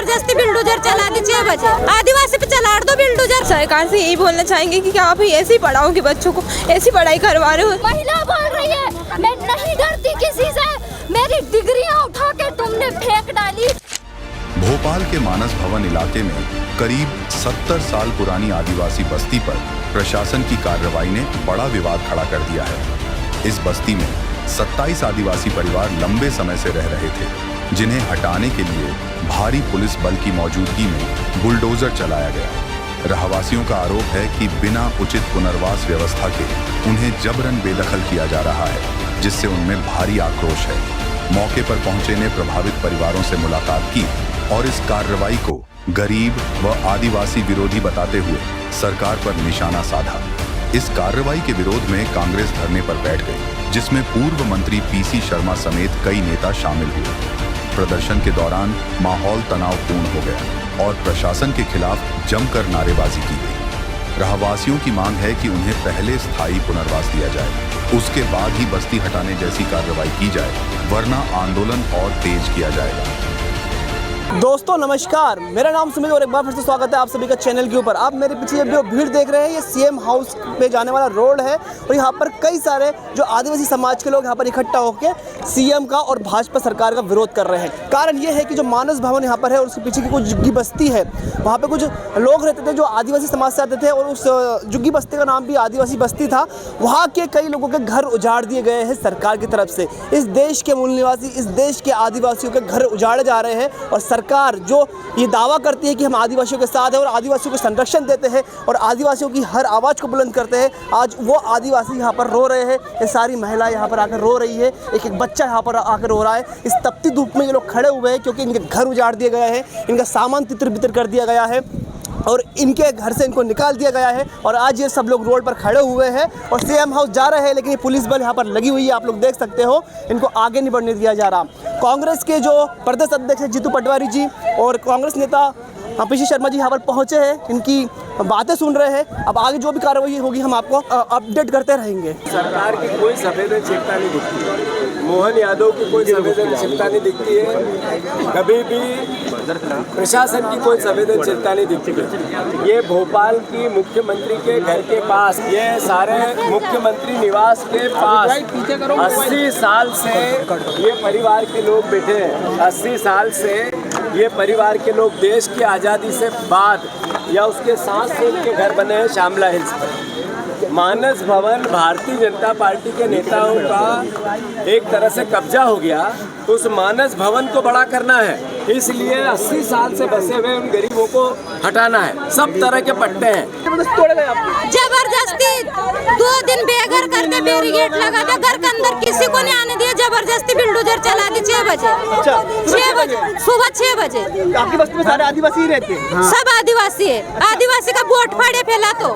जबरदस्ती बिल्डोजर चला दी 6 बजे, आदिवासी पे चला दो बिल्डोजर। सरकार से यही बोलना चाहेंगे कि आप ही ऐसी पढ़ाओगे बच्चों को, ऐसी पढ़ाई करवा रहे हो। महिला बोल रही है मैं नहीं डरती किसी से, मेरी डिग्रियां उठा के तुमने फेंक डाली। भोपाल के मानस भवन इलाके में करीब 70 साल पुरानी आदिवासी बस्ती पर प्रशासन की कार्रवाई ने बड़ा विवाद खड़ा कर दिया है। इस बस्ती में 27 आदिवासी परिवार लंबे समय से रह रहे थे, जिन्हें हटाने के लिए भारी पुलिस बल की मौजूदगी में बुलडोजर चलाया गया। रहवासियों का आरोप है कि बिना उचित पुनर्वास व्यवस्था के उन्हें जबरन बेदखल किया जा रहा है, जिससे उनमें भारी आक्रोश है। मौके पर पहुंचे ने प्रभावित परिवारों से मुलाकात की और इस कार्रवाई को गरीब व आदिवासी विरोधी बताते हुए सरकार पर निशाना साधा। इस कार्रवाई के विरोध में कांग्रेस धरने पर बैठ गई, जिसमें पूर्व मंत्री पीसी शर्मा समेत कई नेता शामिल हुए। प्रदर्शन के दौरान माहौल तनावपूर्ण हो गया और प्रशासन के खिलाफ जमकर नारेबाजी की गई। रहवासियों की मांग है कि उन्हें पहले स्थायी पुनर्वास दिया जाए, उसके बाद ही बस्ती हटाने जैसी कार्रवाई की जाए, वरना आंदोलन और तेज किया जाएगा। दोस्तों नमस्कार, मेरा नाम सुमित और एक बार फिर से स्वागत है आप सभी का चैनल के ऊपर। आप मेरे पीछे जो भीड़ देख रहे हैं ये सीएम हाउस पे जाने वाला रोड है और यहाँ पर कई सारे जो आदिवासी समाज के लोग यहाँ पर इकट्ठा होकर सीएम का और भाजपा सरकार का विरोध कर रहे हैं। कारण ये है कि जो मानस भवन यहाँ पर है और उसके पीछे की कुछ झुग्गी बस्ती है, वहाँ पर कुछ लोग रहते थे जो आदिवासी समाज से आते थे और उस झुग्गी बस्ती का नाम भी आदिवासी बस्ती था। वहाँ के कई लोगों के घर उजाड़ दिए गए हैं सरकार की तरफ से। इस देश के मूल निवासी, इस देश के आदिवासियों के घर उजाड़े जा रहे हैं और सरकार जो ये दावा करती है कि हम आदिवासियों के साथ हैं और आदिवासियों को संरक्षण देते हैं और आदिवासियों की हर आवाज़ को बुलंद करते हैं, आज वो आदिवासी यहाँ पर रो रहे हैं। ये सारी महिला यहाँ पर आकर रो रही है, एक एक बच्चा यहाँ पर आकर रो रहा है। इस तपती धूप में ये लोग खड़े हुए हैं क्योंकि इनके घर उजाड़ दिए गए हैं, इनका सामान तितर बितर कर दिया गया है और इनके घर से इनको निकाल दिया गया है। और आज ये सब लोग रोड पर खड़े हुए हैं और सीएम हाउस जा रहे हैं, लेकिन ये पुलिस बल यहाँ पर लगी हुई है। आप लोग देख सकते हो, इनको आगे नहीं बढ़ने दिया जा रहा। कांग्रेस के जो प्रदेश अध्यक्ष है जीतू पटवारी जी और कांग्रेस नेता पीसी शर्मा जी यहाँ पर पहुँचे हैं, इनकी बातें सुन रहे हैं। अब आगे जो भी कार्रवाई होगी हम आपको अपडेट करते रहेंगे। सरकार की कोई संवेदनशीलता नहीं दिखती है, मोहन यादव की कोई संवेदनशीलता नहीं दिखती है, कभी भी प्रशासन की कोई संवेदनशीलता नहीं दिखती है। ये भोपाल की मुख्यमंत्री के घर के पास, ये सारे मुख्यमंत्री निवास के पास 80 साल से ये परिवार के लोग बैठे हैं। 80 साल से ये परिवार के लोग देश की आज़ादी से बाद या उसके साथ से इनके घर बने हैं श्यामला हिल्स पर। मानस भवन भारतीय जनता पार्टी के नेताओं का एक तरह से कब्जा हो गया, तो उस मानस भवन को बड़ा करना है, इसलिए 80 साल से बसे हुए उन गरीबों को हटाना है। सब तरह के पट्टे हैं। जबरदस्ती 2 दिन बेघर करके बैरिकेड लगा था, घर के अंदर किसी को नहीं आने दिया, जबरदस्ती बिल्डोजर चला दी 6 बजे। 6 बजे सुबह 6 बजे। आपकी बस्ती में सारे आदिवासी ही रहते हैं? सब आदिवासी है। आदिवासी का बोट फाड़े फैला तो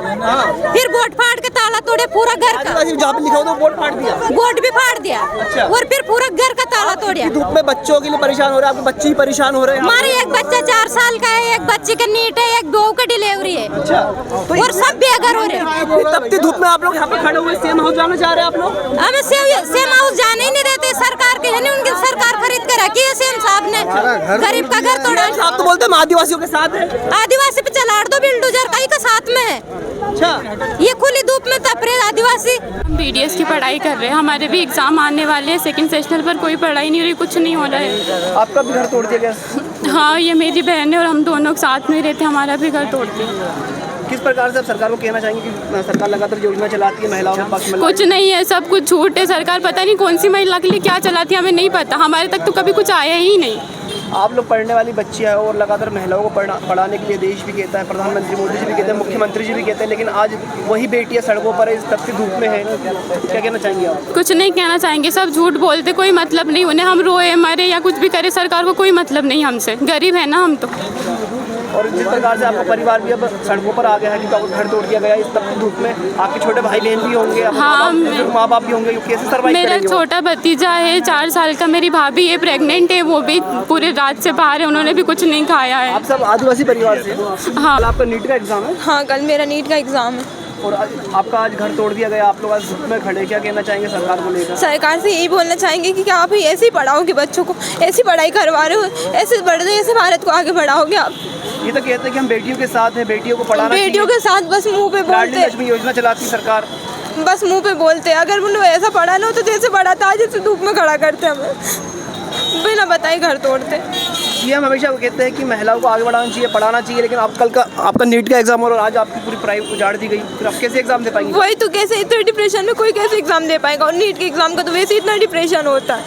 फिर बोट फाड़ के ताला तोड़े पूरा घर का। जहाँ पे लिखा हो तो बोर्ड फाड़ दिया, बोट भी फाड़ दिया और फिर पूरा घर का ताला तोड़िया। धूप में बच्चों के लिए परेशान हो रहे हैं, आपके बच्चे ही परेशान हो रहे हैं। हमारे एक बच्चा 4 साल का है, एक बच्चे का नीट है, एक बहू का डिलीवरी है और सब बेघर हो रहे हैं। तपती धूप में आप लोग यहाँ पे खड़े हुए सीएम हाउस जाना चाह रहे हैं आप लोग? हमें सीएम हाउस जाने ही नहीं देते। सरकार के है नहीं, उनकी सरकार खरीद कर रखी है सीएम साहब ने, गरीब का घर तोड़ा। आप तो बोलते हैं आदिवासियों के साथ है, आदिवासी पे चला दो बिल्डोजर, कहीं का साथ में है। अच्छा, ये खुली धूप में तप रहे आदिवासी। हम बीडीएस की पढ़ाई कर रहे हैं, हमारे भी एग्जाम आने वाले हैं, सेकंड सेशनल पर कोई पढ़ाई नहीं हो रही, कुछ नहीं हो रहा है। आपका भी घर तोड़ दिया गया? हाँ, ये मेरी बहन है और हम दोनों साथ में रहते, हमारा भी घर तोड़ दिया। किस प्रकार से आप सरकार को कहना चाहेंगे कि सरकार लगातार योजना चलाती है महिलाओं के पक्ष में? कुछ नहीं है, सब कुछ झूठ है। सरकार पता नहीं कौन सी महिला के लिए क्या चलाती है, हमें नहीं पता। हमारे तक तो कभी कुछ आया ही नहीं। आप लोग पढ़ने वाली बच्चियाँ हैं और लगातार महिलाओं को पढ़ाने के लिए देश भी कहता है, प्रधानमंत्री मोदी जी भी कहते हैं, मुख्यमंत्री जी भी कहते हैं, लेकिन आज वही बेटियाँ सड़कों पर इस तपती धूप में है। क्या कहना चाहेंगे आप? कुछ नहीं कहना चाहेंगे, सब झूठ बोलते, कोई मतलब नहीं उन्हें। हम रोए मरे या कुछ भी करे, सरकार को कोई मतलब नहीं हमसे, गरीब है ना हम तो। और जिस प्रकार से आपका परिवार भी अब सड़कों पर आ गया है कि घर तोड़ दिया गया इस तपती धूप में, आपके छोटे भाई बहन भी होंगे, हाँ, माँ बाप भी होंगे, कैसे सर्वाइव मेरा करेंगे? छोटा भतीजा है 4 साल का, मेरी भाभी है प्रेग्नेंट है, वो भी पूरे रात से बाहर है, उन्होंने भी कुछ नहीं खाया है। आप सब आदिवासी परिवार से? हाँ। आपका नीट का एग्जाम है? हाँ, कल मेरा नीट का एग्जाम है। और आपका आज घर तोड़ दिया गया, आप लोग आज धूप में खड़े, क्या कहना चाहेंगे सरकार को लेकर? सरकार से यही बोलना चाहेंगे कि क्या आप ऐसे ही पढ़ाओगे बच्चों को, ऐसी पढ़ाई करवा रहे हो, ऐसे बढ़ रहे, ऐसे भारत को आगे बढ़ाओगे आप? ये तो कहते हैं कि हम बेटियों के साथ हैं, बेटियों को पढ़ाना चाहिए। बेटियों के साथ बस मुंह पे लाडली बोलते, लक्ष्मी योजना चलाती सरकार, बस मुंह पे बोलते। अगर उन्होंने ऐसा पढ़ा ना हो तो जैसे पढ़ा था जैसे धूप में खड़ा करते हमें, बिना बताए घर तोड़ते। सीएम हमेशा वो कहते हैं कि महिलाओं को आगे बढ़ाना चाहिए, पढ़ाना चाहिए, लेकिन आप कल का आपका नीट का एग्जाम और आज आपकी पूरी पढ़ाई उजाड़ दी गई, फिर आप कैसे एग्जाम दे पाएंगे? वही तो, कैसे इतने डिप्रेशन में कोई कैसे एग्जाम दे पाएगा? और नीट के एग्जाम का तो वैसे इतना डिप्रेशन होता है।